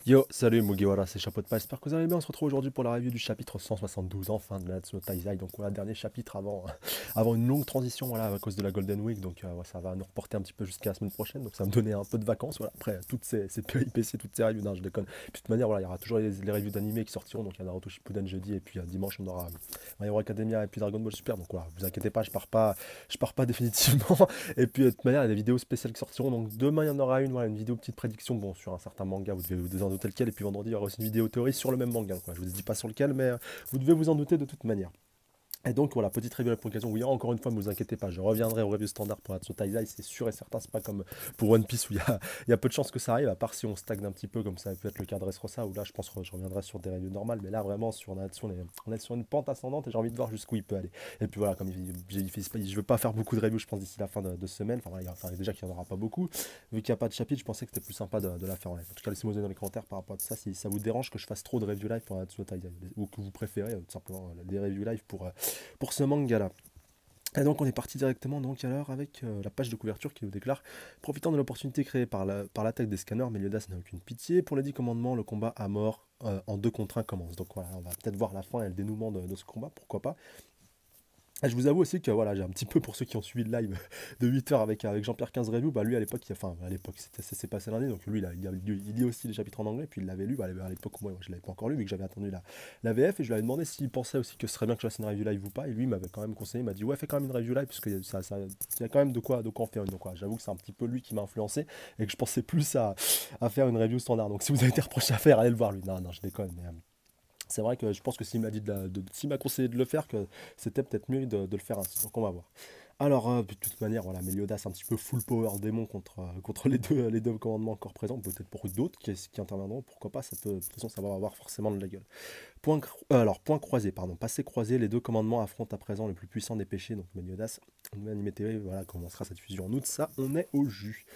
Yo, salut Mugiwara, c'est Chapeau de Paille, j'espère que vous allez bien. On se retrouve aujourd'hui pour la review du chapitre 172, enfin de Nanatsu no Taizai. Donc voilà, dernier chapitre avant, avant une longue transition voilà, à cause de la Golden Week. Donc ouais, ça va nous reporter un petit peu jusqu'à la semaine prochaine. Donc ça va me donner un peu de vacances. Voilà. Après, toutes ces péripéties, toutes ces reviews, non, je déconne. Puis, de toute manière, voilà, il y aura toujours les reviews d'animés qui sortiront. Donc il y a Naruto Shippuden jeudi et puis dimanche, on aura My Hero Academia et puis Dragon Ball Super. Donc voilà, vous inquiétez pas, je pars pas définitivement. Et puis de toute manière, il y a des vidéos spéciales qui sortiront. Donc demain, il y en aura une, voilà, une vidéo petite prédiction bon, sur un certain manga. Vous devez vous en douter lequel. Et puis vendredi, il y aura aussi une vidéo théorie sur le même manga. Quoi. Je vous dis pas sur lequel, mais vous devez vous en douter de toute manière. Et donc voilà, petite review pour l'occasion. Oui, encore une fois, ne vous inquiétez pas, je reviendrai au review standard pour Natsu Taizai, c'est sûr et certain, c'est pas comme pour One Piece où il y a peu de chances que ça arrive, à part si on stagne un petit peu, comme ça peut être le cas de Dressrosa, où là je pense que je reviendrai sur des reviews normales, mais là vraiment sur Natsu, on est sur une pente ascendante et j'ai envie de voir jusqu'où il peut aller. Et puis voilà, comme j'ai dit, je veux pas faire beaucoup de reviews, je pense, d'ici la fin de semaine, enfin, voilà, déjà qu'il n'y en aura pas beaucoup, vu qu'il n'y a pas de chapitre, je pensais que c'était plus sympa de la faire en live. En tout cas, laissez-moi dans les commentaires par rapport à ça, si ça vous dérange que je fasse trop de reviews live pour Natsu Taizai, ou que vous préférez tout simplement des reviews live pour ce manga-là. Et donc on est parti directement donc alors avec la page de couverture qui nous déclare: profitant de l'opportunité créée par l'attaque des scanners, Meliodas n'a aucune pitié. Pour les 10 commandements, le combat à mort en 2 contre 1 commence. Donc voilà, on va peut-être voir la fin et le dénouement de ce combat, pourquoi pas. Et je vous avoue aussi que voilà, j'ai un petit peu pour ceux qui ont suivi le live de 8 heures avec Jean-Pierre 15 Review, bah lui à l'époque, enfin à l'époque c'est passé lundi, donc lui il lit aussi les chapitres en anglais, puis il l'avait lu, bah, à l'époque moi je l'avais pas encore lu, vu que j'avais attendu la VF, et je lui avais demandé s'il pensait aussi que ce serait bien que je fasse une review live ou pas, et lui il m'avait quand même conseillé, il m'a dit ouais fais quand même une review live, parce qu'il y a quand même de quoi en faire une, donc voilà, j'avoue que c'est un petit peu lui qui m'a influencé, et que je pensais plus à faire une review standard, donc si vous avez été reproché à faire, allez le voir lui, non je déconne, mais... c'est vrai que je pense que s'il m'a dit s'il m'a conseillé de le faire, que c'était peut-être mieux de le faire ainsi. Donc on va voir. Alors, de toute manière, voilà, Meliodas un petit peu full power démon contre les deux commandements encore présents, peut-être pour d'autres qui interviendront, pourquoi pas, de toute façon ça va avoir forcément de la gueule. Point croisé, pardon, passé croisé, les deux commandements affrontent à présent le plus puissant des péchés, donc Meliodas, Anime TV, voilà, commencera cette fusion en août, ça, on est au jus.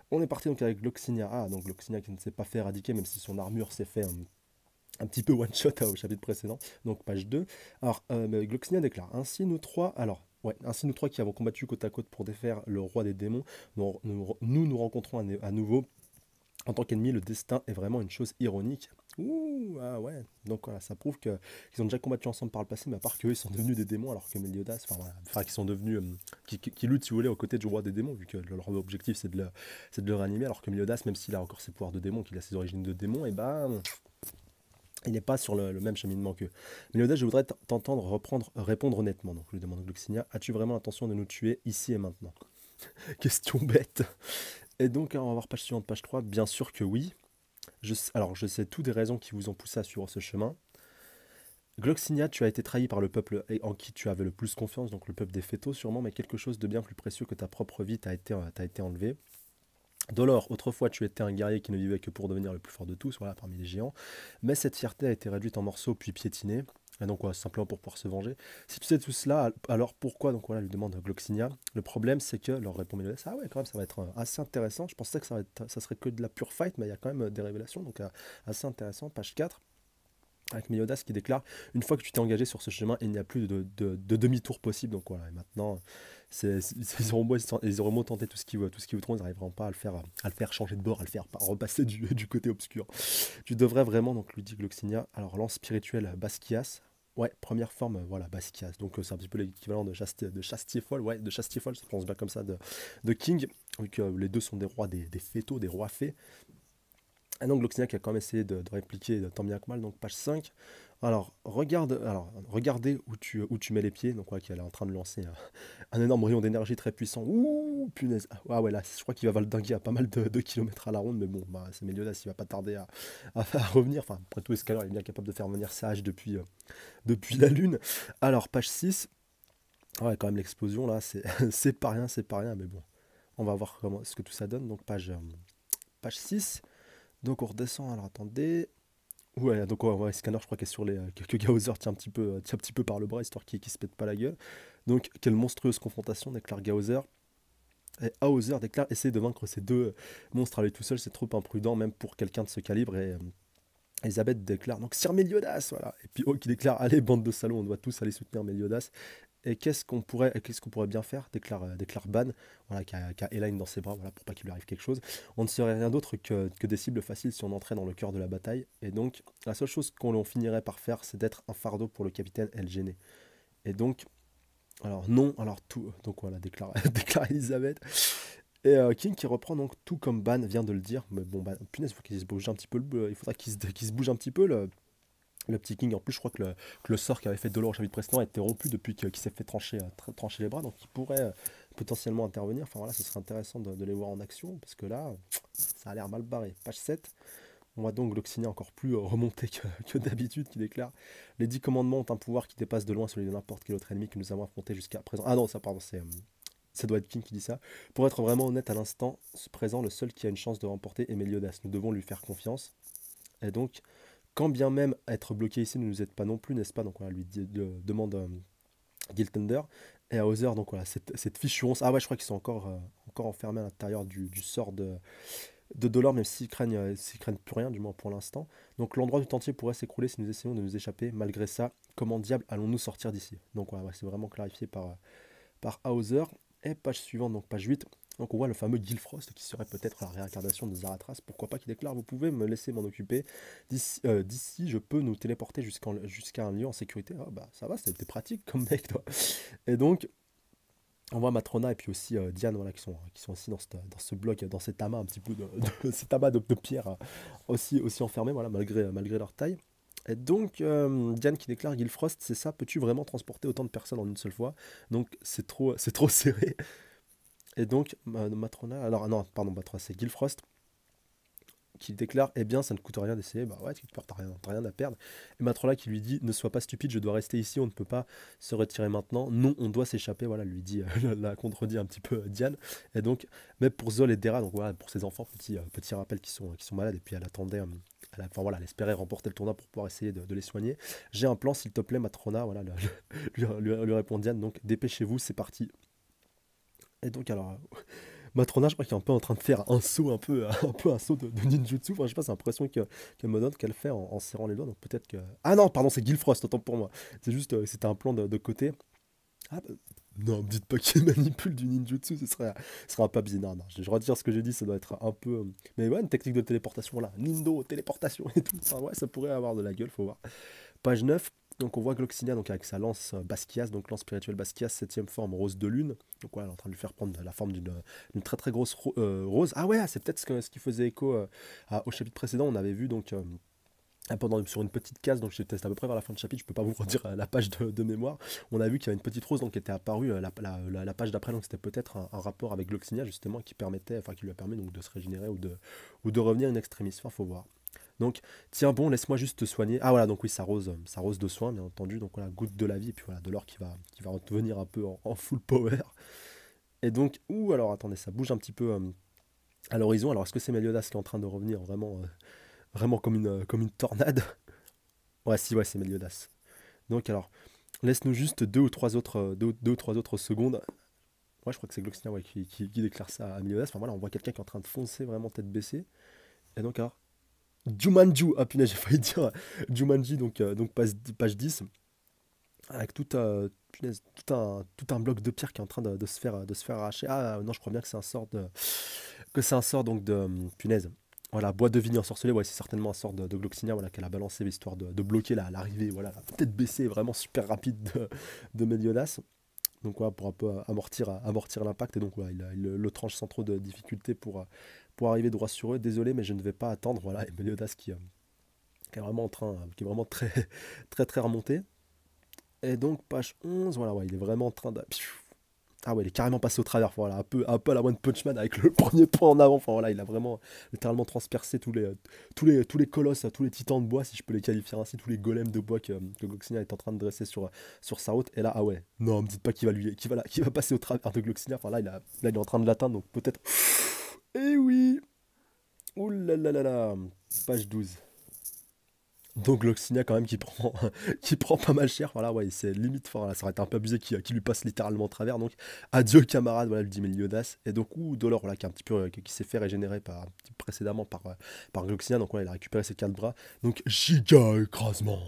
On est parti donc avec Gloxinia, donc Gloxinia qui ne s'est pas fait éradiquer, même si son armure s'est fait... un petit peu one shot au chapitre précédent, donc page 2. Alors, Gloxinia déclare: ainsi nous trois, ainsi nous trois qui avons combattu côte à côte pour défaire le roi des démons, nous rencontrons à nouveau en tant qu'ennemis. Le destin est vraiment une chose ironique. Ouh, ah ouais, donc voilà, ça prouve qu'ils ont déjà combattu ensemble par le passé, mais à part qu'eux ils sont devenus des démons, alors que Meliodas, enfin voilà, qui sont devenus, qui luttent si vous voulez aux côtés du roi des démons, vu que leur objectif c'est de le réanimer, alors que Meliodas, même s'il a encore ses pouvoirs de démon, qu'il a ses origines de démon, et ben il n'est pas sur le même cheminement qu'eux. Méliodas, je voudrais t'entendre répondre honnêtement. Donc, je lui demande: Gloxinia, as-tu vraiment l'intention de nous tuer ici et maintenant? Question bête. Et donc, on va voir page suivante, page 3. Bien sûr que oui. Alors, je sais toutes les raisons qui vous ont poussé à suivre ce chemin. Gloxinia, tu as été trahi par le peuple en qui tu avais le plus confiance, donc le peuple des Fétos sûrement, mais quelque chose de bien plus précieux que ta propre vie t'a été enlevé. Dolor, autrefois tu étais un guerrier qui ne vivait que pour devenir le plus fort de tous, voilà, parmi les géants, mais cette fierté a été réduite en morceaux puis piétinée, et donc voilà, simplement pour pouvoir se venger. Si tu sais tout cela, alors pourquoi, donc voilà, lui demande Gloxinia. Le problème c'est que, leur répond Meliodas, ah ouais, quand même, ça va être assez intéressant, je pensais que ça serait que de la pure fight, mais il y a quand même des révélations, donc assez intéressant, page 4. Avec Meliodas qui déclare: une fois que tu t'es engagé sur ce chemin, il n'y a plus de demi-tour possible. Donc voilà, et maintenant, ils auront beau tenter tout ce qu'ils voudront, ils n'arriveront pas à le faire changer de bord, à le faire repasser du côté obscur. Tu devrais vraiment, donc lui dit Gloxinia, alors lance spirituelle Basquias. Ouais, première forme, voilà, Basquias. Donc c'est un petit peu l'équivalent de Chastiefol, ouais, de Chastiefol, ça se prononce bien comme ça, de King, vu que les deux sont des rois des fétos, des rois fées. Et donc Gloxinia qui a quand même essayé de répliquer tant bien que mal, donc page 5. Alors, regardez où tu mets les pieds. Donc, ouais, qu'elle est en train de lancer un énorme rayon d'énergie très puissant. Ouh, punaise. Ah ouais, là, je crois qu'il va valdinguer à pas mal de kilomètres à la ronde. Mais bon, bah, c'est Meliodas, il va pas tarder à revenir. Enfin, après tout, Escalor, il est bien capable de faire venir Sage depuis la Lune. Alors, page 6. Ouais, quand même, l'explosion, là, c'est pas rien, c'est pas rien. Mais bon, on va voir ce que tout ça donne. Donc, page 6. Donc, on redescend. Alors, attendez. Ouais, donc ouais, Scanner, je crois qu'elle est sur les. Que Gaozer tient un petit peu par le bras, histoire qu'il se pète pas la gueule. Donc, quelle monstrueuse confrontation, déclare Gaozer. Et Hauser déclare: essayer de vaincre ces deux monstres à lui tout seul, c'est trop imprudent, même pour quelqu'un de ce calibre. Et Elisabeth déclare donc: Sir Meliodas, voilà. Et puis qui déclare: allez, bande de salauds, on doit tous aller soutenir Meliodas. Et qu'est-ce qu'on pourrait bien faire, déclare Ban, voilà, qui a Elaine dans ses bras, voilà, pour pas qu'il lui arrive quelque chose. On ne serait rien d'autre que des cibles faciles si on entrait dans le cœur de la bataille. Et donc, la seule chose qu'on finirait par faire, c'est d'être un fardeau pour le capitaine El Gene. Et donc, alors non, alors tout, donc voilà, déclare Elisabeth. Et King qui reprend donc tout comme Ban vient de le dire. Mais bon, bah, punaise, il faut qu'il se bouge un petit peu. Il faudra qu'il se bouge un petit peu, le petit King. En plus, je crois que le sort qu'avait fait Dolor au chapitre précédent a été rompu depuis qu'il s'est fait trancher les bras. Donc il pourrait potentiellement intervenir. Enfin voilà, ce serait intéressant de les voir en action. Parce que là, ça a l'air mal barré. Page 7. On voit donc Gloxinia encore plus remonté que d'habitude, qui déclare: Les 10 commandements ont un pouvoir qui dépasse de loin celui de n'importe quel autre ennemi que nous avons affronté jusqu'à présent. Ah non, ça, pardon, ça doit être King qui dit ça. Pour être vraiment honnête, à l'instant présent, le seul qui a une chance de remporter est Meliodas. Nous devons lui faire confiance. Et donc, quand bien même être bloqué ici ne nous aide pas non plus, n'est-ce pas? Donc voilà, lui demande Giltender. Et à Hauser, donc voilà, cette fichue 11. Ah ouais, je crois qu'ils sont encore enfermés à l'intérieur du sort de Dolor, même s'ils craignent plus rien, du moins pour l'instant. Donc l'endroit tout entier pourrait s'écrouler si nous essayons de nous échapper. Malgré ça, comment diable allons-nous sortir d'ici? Donc voilà, ouais, c'est vraiment clarifié par Hauser. Et page suivante, donc page 8. Donc on voit le fameux Gilfrost qui serait peut-être la réincarnation de Zaratras. Pourquoi pas, qui déclare: Vous pouvez me laisser m'en occuper. D'ici, je peux nous téléporter jusqu'à un lieu en sécurité. Ah bah ça va, c'était pratique comme mec, toi. Et donc, on voit Matrona et puis aussi Diane, voilà, qui sont aussi dans ce bloc, dans cet amas un petit peu cet amas de pierre aussi enfermés, voilà, malgré leur taille. Et donc, Diane qui déclare: Gilfrost, c'est ça, peux-tu vraiment transporter autant de personnes en une seule fois? Donc, c'est trop serré. Et donc, Matrona, alors non, pardon, Matrona, c'est Gilfrost qui déclare: Eh bien, ça ne coûte rien d'essayer. Bah ouais, t'as rien à perdre. Et Matrola qui lui dit: Ne sois pas stupide, je dois rester ici, on ne peut pas se retirer maintenant. Non, on doit s'échapper. Voilà, lui dit, la contredit un petit peu Diane. Et donc, même pour Zol et Dera, donc voilà, pour ses enfants, petit rappel qui sont malades, et puis elle attendait. Enfin voilà, elle espérait remporter le tournoi pour pouvoir essayer de les soigner. J'ai un plan, s'il te plaît, Matrona. Voilà, lui répond Diane. Donc, dépêchez-vous, c'est parti. Et donc, alors. Matrona, je crois qu'il est un peu en train de faire un saut, un peu un saut de ninjutsu. Enfin, je sais pas, c'est l'impression qu'elle me donne qu'elle fait en serrant les doigts. Donc peut-être que. Ah non, pardon, c'est Gilfrost, autant pour moi. C'est juste, c'était un plan de côté. Ah bah, non, me dites pas qu'il manipule du ninjutsu, ce serait un peu bizarre. Non, je retire ce que j'ai dit, ça doit être un peu. Mais ouais, une technique de téléportation, là. Nindo, téléportation et tout. Enfin, ouais, ça pourrait avoir de la gueule, faut voir. Page 9. Donc on voit Gloxinia donc avec sa lance Basquias, donc lance spirituelle Basquias, 7ème forme rose de lune. Donc voilà, elle est en train de lui faire prendre la forme d'une très très grosse rose. Ah ouais, c'est peut-être ce qui faisait écho au chapitre précédent. On avait vu donc sur une petite case, donc je teste à peu près vers la fin du chapitre, je peux pas vous redire la page de mémoire. On a vu qu'il y avait une petite rose donc, qui était apparue la page d'après, donc c'était peut-être un rapport avec Gloxinia justement qui lui a permis donc de se régénérer ou de revenir in extremis. Enfin, faut voir. Donc, tiens bon, laisse-moi juste te soigner. Ah voilà, donc oui, sa rose de soin, bien entendu. Donc voilà, goutte de la vie, et puis voilà, de l'or qui va revenir un peu en full power. Et donc, alors attendez, ça bouge un petit peu à l'horizon. Alors, est-ce que c'est Meliodas qui est en train de revenir vraiment comme une tornade? Ouais, si, ouais, c'est Meliodas. Donc alors, laisse-nous juste deux ou trois autres secondes. Ouais, je crois que c'est Gloxinia, ouais, qui déclare ça à Meliodas. Enfin voilà, on voit quelqu'un qui est en train de foncer vraiment tête baissée. Et donc alors, Jumanju, ah punaise, j'ai failli dire Jumanji, donc page 10, avec punaise, tout un bloc de pierre qui est en train de se faire arracher. Ah non, je crois bien que c'est un sort donc de punaise. Voilà, bois de vigne ensorcelé, ouais, c'est certainement un sort de Gloxinia, voilà, qu'elle a balancé histoire de bloquer l'arrivée, voilà, la tête baissée vraiment super rapide de Meliodas. Donc voilà, pour un peu amortir l'impact, et donc voilà, il le tranche sans trop de difficulté pour arriver droit sur eux. Désolé, mais je ne vais pas attendre. Voilà, et Meliodas qui est vraiment qui est vraiment très très très remonté. Et donc page 11, voilà, ouais, il est vraiment en train de. Ah ouais, il est carrément passé au travers, voilà, un peu à la One Punch Man avec le premier point en avant. Enfin voilà, il a vraiment littéralement transpercé tous les colosses, tous les titans de bois, si je peux les qualifier ainsi, tous les golems de bois que Gloxinia est en train de dresser sur sa route. Et là, ah ouais, non, me dites pas qu'il va passer au travers de Gloxinia. Enfin là, il est en train de l'atteindre, donc peut-être. Eh oui! Ouh là là là là! Page 12. Donc Gloxinia quand même qui prend, qui prend pas mal cher. Voilà, ouais, c'est limite fort. Là, ça aurait été un peu abusé qui lui passe littéralement au travers. Donc adieu camarade, voilà, le dit Meliodas. Et donc, Dolor, voilà, qui, est un petit peu, qui s'est fait régénérer précédemment par Gloxinia. Donc voilà, il a récupéré ses 4 bras. Donc giga écrasement.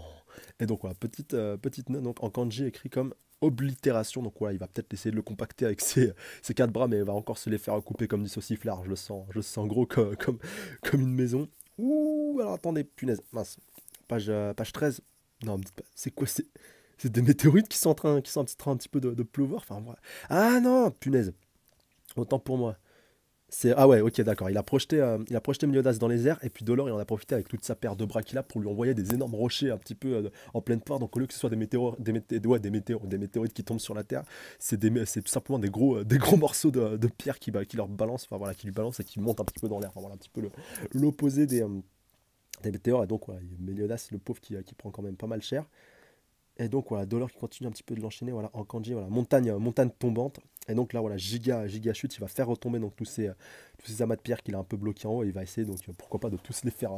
Et donc voilà, petite note donc, en kanji écrit comme oblitération. Donc voilà, il va peut-être essayer de le compacter avec ses quatre bras, mais il va encore se les faire couper comme dit Sauciflard. Je le sens gros comme une maison. Ouh, alors attendez, punaise, mince. Page 13. Non, me dites pas, c'est quoi? C'est des météorites qui sont en train un petit peu de pleuvoir. Enfin, voilà. Ah non, punaise. Autant pour moi. Ah ouais, ok, d'accord. Il a projeté Meliodas dans les airs, et puis Dolor, il en a profité avec toute sa paire de bras qu'il a pour lui envoyer des énormes rochers un petit peu en pleine poire. Donc au lieu que ce soit des météorites qui tombent sur la Terre, c'est tout simplement des gros morceaux de pierre qui leur balancent, enfin voilà, qui lui balancent et qui montent un petit peu dans l'air. Enfin, voilà, un petit peu l'opposé des météores. Et donc voilà, Meliodas, le pauvre qui prend quand même pas mal cher. Et donc voilà, Dolor qui continue un petit peu de l'enchaîner, voilà, en kanji, voilà, montagne tombante. Et donc là, voilà, giga chute, il va faire retomber donc tous ces amas de pierre qu'il a un peu bloqués en haut. Et il va essayer, donc pourquoi pas, de tous les faire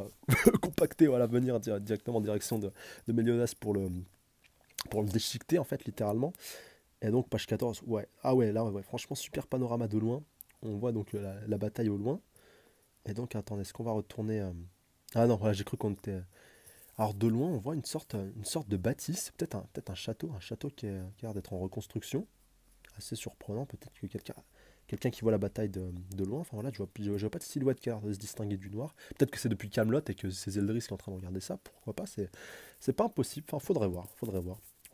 compacter, voilà, venir directement en direction de Meliodas pour le déchiqueter, en fait, littéralement. Et donc, page 14, ouais, ah ouais, là, ouais, franchement, super panorama de loin. On voit donc la bataille au loin. Et donc, attendez, est-ce qu'on va retourner Ah non, voilà, j'ai cru qu'on était. Alors de loin, on voit une sorte de bâtisse, peut-être un château qui a l'air d'être en reconstruction. Assez surprenant, peut-être que quelqu'un qui voit la bataille de loin, enfin voilà, je vois pas de silhouette qui a l'air de se distinguer du noir. Peut-être que c'est depuis Camelot et que c'est Zeldris qui est en train de regarder ça, pourquoi pas, c'est pas impossible, enfin faudrait voir.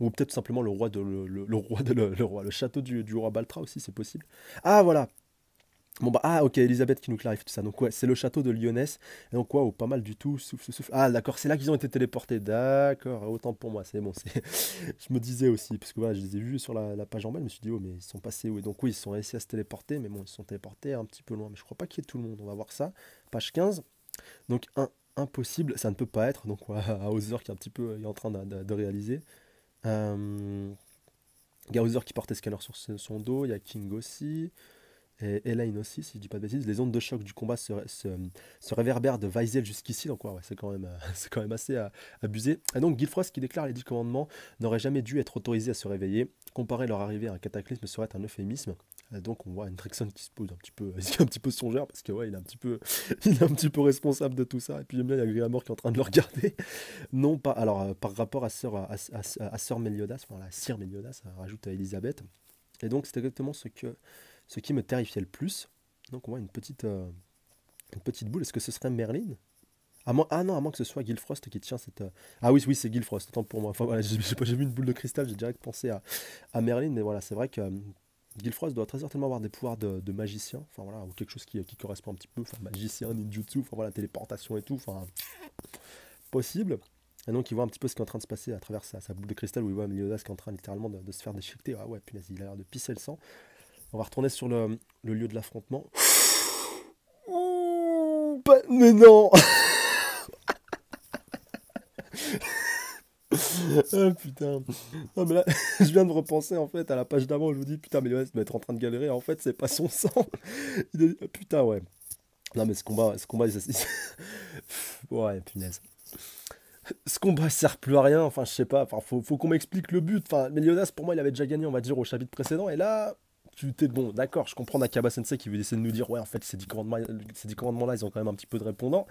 Ou peut-être tout simplement le château du roi Baltra aussi, c'est possible. Ah voilà, bon bah, ah ok, Elisabeth qui nous clarifie tout ça. Donc ouais, c'est le château de Lyonesse. Et donc waouh, pas mal du tout. Souffle. Ah d'accord, c'est là qu'ils ont été téléportés. D'accord, autant pour moi, c'est bon. Je me disais aussi, parce que voilà, je les ai vus sur la page en bas, je me suis dit, oh mais ils sont passés où? Et donc oui, ils sont réussi à se téléporter, mais bon, ils se sont téléportés un petit peu loin. Mais je crois pas qu'il y ait tout le monde, on va voir ça. Page 15. Donc impossible, ça ne peut pas être. Donc voilà, Hauser qui est un petit peu est en train de réaliser. Il y a Hauser qui porte scanner sur son dos, il y a King aussi. Et Elaine aussi, si je dis pas de bêtises. Les ondes de choc du combat se réverbèrent de Weizel jusqu'ici, donc ouais, c'est quand même, c'est quand même assez abusé. Et donc Guilfrost qui déclare les 10 commandements n'aurait jamais dû être autorisé à se réveiller. Comparer leur arrivée à un cataclysme serait un euphémisme. Et donc on voit Hendrickson qui se pose un petit peu, un petit peu songeur, parce que ouais, il est un petit peu, il est un petit peu responsable de tout ça. Et puis j'aime bien, il y a Gréamor qui est en train de le regarder. Non pas, alors par rapport à Sœur Meliodas, enfin la Sire Meliodas, rajoute à Elisabeth. Et donc c'est exactement ce qui me terrifiait le plus. Donc on voit une petite boule. Est-ce que ce serait Merlin? Ah non, à moins que ce soit Gilfrost qui tient cette. Ah oui, oui, c'est Gilfrost, autant pour moi. Enfin voilà, j'ai vu une boule de cristal, j'ai direct pensé à Merlin, mais voilà, c'est vrai que Gilfrost doit très certainement avoir des pouvoirs de magicien, enfin voilà, ou quelque chose qui correspond un petit peu, enfin magicien, ninjutsu, enfin voilà, téléportation et tout, enfin possible. Et donc il voit un petit peu ce qui est en train de se passer à travers sa boule de cristal, où il voit Meliodas qui est en train littéralement de se faire déchiqueter. Ah ouais, punaise, il a l'air de pisser le sang. On va retourner sur le lieu de l'affrontement. Ouh, mais non. Ah putain. Non mais là, je viens de repenser en fait à la page d'avant où je vous dis putain mais le doit être en train de galérer. En fait c'est pas son sang. Putain ouais. Non mais ce combat ouais punaise. Ce combat sert plus à rien. Enfin je sais pas. Enfin faut qu'on m'explique le but. Enfin Meliodas pour moi il avait déjà gagné on va dire au chapitre précédent et là tu t'es bon d'accord je comprends Nakaba Sensei qui veut essayer de nous dire ouais en fait ces 10 commandements là ils ont quand même un petit peu de répondants.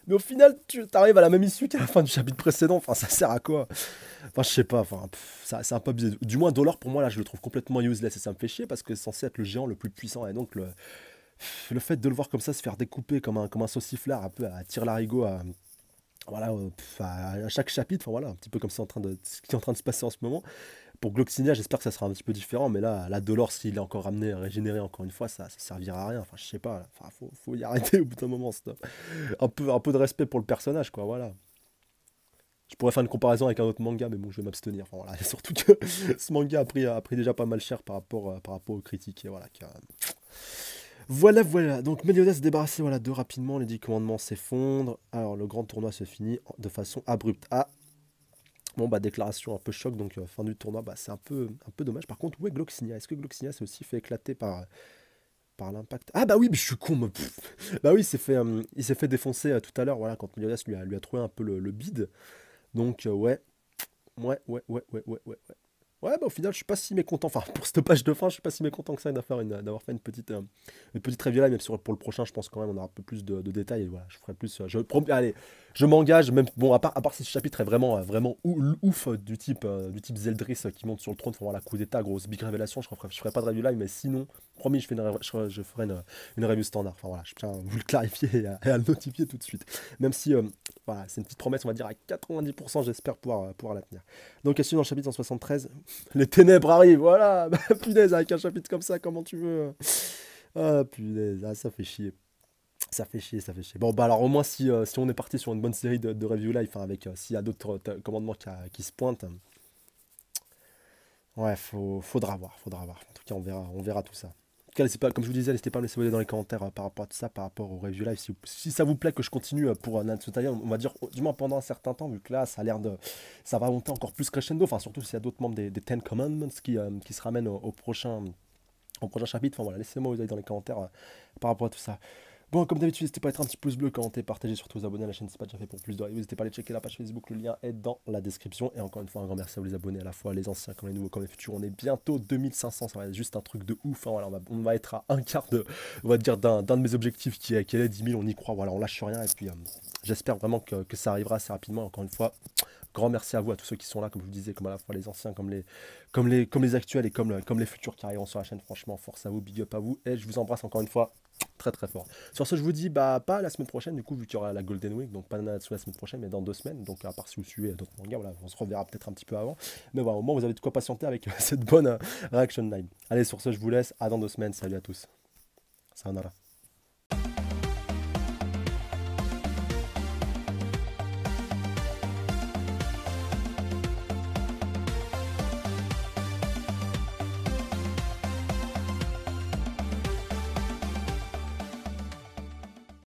Mais au final, tu arrives à la même issue qu'à la fin du chapitre précédent. Enfin, ça sert à quoi? Enfin, je sais pas. Enfin, ça, c'est un peu bizarre. Du moins, Dollar, pour moi, là, je le trouve complètement useless. Et ça me fait chier parce que c'est censé être le géant le plus puissant. Et donc, le fait de le voir comme ça se faire découper comme un sauciflard, un peu à tire-larigot, voilà, à chaque chapitre. Enfin, voilà, un petit peu comme c'est ce qui est en train de se passer en ce moment. Pour Gloxinia, j'espère que ça sera un petit peu différent, mais là Dolor, s'il est encore ramené, régénéré encore une fois, ça servira à rien. Enfin, je sais pas, enfin, faut y arrêter au bout d'un moment, stop. Un peu de respect pour le personnage, quoi, voilà. Je pourrais faire une comparaison avec un autre manga, mais bon, je vais m'abstenir. Enfin, voilà. Surtout que ce manga a pris déjà pas mal cher par rapport aux critiques, et voilà. Voilà. Donc Meliodas se débarrasser voilà, de rapidement, les 10 commandements s'effondrent. Alors, le grand tournoi se finit de façon abrupte. Ah, bon bah déclaration un peu choc donc fin du tournoi bah c'est un peu dommage. Par contre où est Gloxinia? Est-ce que Gloxinia s'est aussi fait éclater par l'impact? Ah bah oui mais je suis con bah oui il s'est fait défoncer tout à l'heure voilà quand Meliodas lui a trouvé un peu le bide. Donc ouais. Ouais, bah, au final, je suis pas si mécontent. Enfin, pour cette page de fin, je suis pas si mécontent que ça d'avoir fait une petite review là, même sur, pour le prochain, je pense quand même on aura un peu plus de détails. Et voilà, je ferai plus. Allez, je m'engage, même bon, à part si ce chapitre est vraiment, vraiment ouf, du type Zeldris qui monte sur le trône, faut voir la coup d'état, grosse big révélation. Je ferai pas de review live, mais sinon, promis, je ferai une review standard. Enfin voilà, je tiens à vous le clarifier et à le notifier tout de suite. Même si, voilà, c'est une petite promesse, on va dire à 90%, j'espère pouvoir la tenir. Donc, à suivre dans le chapitre 173. Les ténèbres arrivent, voilà. Bah, punaise, avec un chapitre comme ça, comment tu veux? Ah, punaise, ah, ça fait chier. Ça fait chier, ça fait chier. Bon, bah alors au moins, si on est parti sur une bonne série de review live, hein, avec s'il y a d'autres commandements qui se pointent, ouais, faudra voir, faudra voir. En tout cas, on verra tout ça. En tout cas, pas, comme je vous disais, n'hésitez pas à me laisser vos idées dans les commentaires par rapport à tout ça, par rapport au review live. Si ça vous plaît que je continue pour Nanatsu no Taizai, on va dire, du moins pendant un certain temps, vu que là, ça va monter encore plus crescendo. Enfin, surtout s'il y a d'autres membres des Ten Commandments qui se ramènent au prochain chapitre. Enfin voilà, laissez-moi vos avis dans les commentaires par rapport à tout ça. Bon, comme d'habitude, n'hésitez pas à être un petit pouce bleu, commenter, partager, surtout vous abonner à la chaîne si ce n'est pas déjà fait pour plus de reviews. N'hésitez pas à aller checker la page Facebook, le lien est dans la description. Et encore une fois, un grand merci à vous les abonnés, à la fois les anciens comme les nouveaux, comme les futurs. On est bientôt 2500, ça va être juste un truc de ouf. Hein, voilà, on va être à un quart on va dire, d'un de mes objectifs qui est les 10 000, on y croit, voilà, on lâche rien. Et puis j'espère vraiment que ça arrivera assez rapidement. Encore une fois, grand merci à vous, à tous ceux qui sont là, comme je vous disais, comme à la fois les anciens, comme les actuels et comme les futurs qui arriveront sur la chaîne. Franchement, force à vous, big up à vous. Et je vous embrasse encore une fois très très fort. Sur ce, je vous dis bah pas la semaine prochaine, du coup, vu qu'il y aura la Golden Week, donc pas Nanatsu la semaine prochaine, mais dans 2 semaines. Donc à part si vous suivez d'autres mangas, voilà, on se reverra peut-être un petit peu avant. Mais voilà, au moins vous avez de quoi patienter avec cette bonne reaction time. Allez, sur ce, je vous laisse. À dans 2 semaines. Salut à tous. Sayonara.